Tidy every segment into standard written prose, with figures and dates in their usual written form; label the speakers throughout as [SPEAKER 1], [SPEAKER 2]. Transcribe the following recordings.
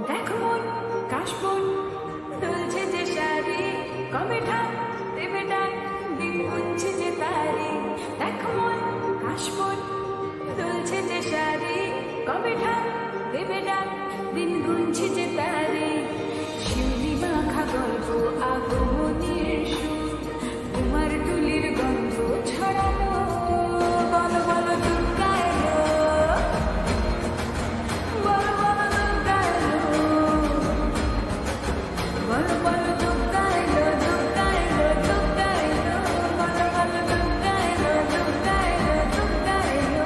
[SPEAKER 1] দেখো মন কাশবন দুলছে যে শাড়ি, কবে ঠাক দেবে ডাক, দিন গুনছে যে তারি। দেখো মন কাশবন দুলছে যে শাড়ি, কবে ঠাক দেবে ডাক, দিন গুনছে যে তারি। শিউলি মাখা গল্প আগমনীর সুর, তোমার তুলির গন্ধ ছড়ানো। বলো বলো দুর্গা এলো, বলো বলো দুর্গা এলো, বলো বলো দুর্গা এলো, দুর্গা এলো, দুর্গা এলো, বলো বলো দুর্গা এলো, দুর্গা এলো, দুর্গা এলো।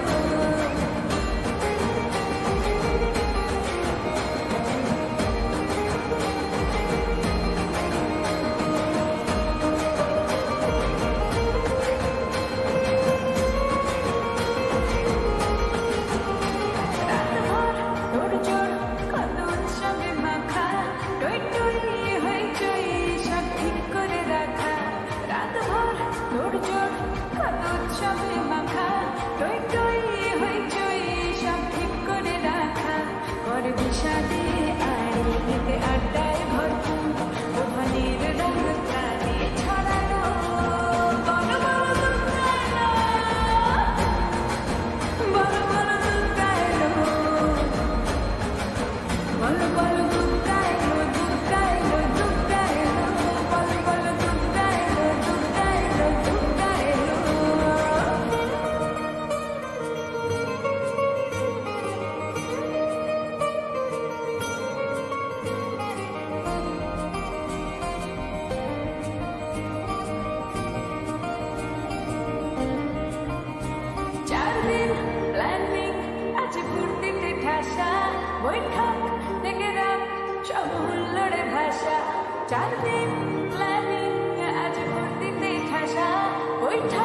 [SPEAKER 1] রাতভর তোড়জোড়, কত উৎসবে মাখা, টই টই হইচই সব ঠিক করে রাখা। রাতভর তোড়জোড়, কত উৎসবে মাখা, টই টই হইচই সব ঠিক করে রাখা। করে বিষাদে আড়ে এতে আড্ডায় ভরপুর, দোকানের রঙ প্রাণে ছড়ানো। বলো বলো দুর্গা এলো, বলো বলো দুর্গা এলো, বলো বলো দুর্গা এলো, দুর্গা এলো, দুর্গা এলো, বলো বলো দুর্গা এলো, দুর্গা এলো, দুর্গা এলো। চার দিন প্ল্যানিং, আজ ফুর্তিতে ঠাসা, বৈঠক থেকে রাত সব হুল্লোড়ে ভাষা। চার দিন প্ল্যানিং, আজ ফুর্তিতে ঠাসা, বৈঠক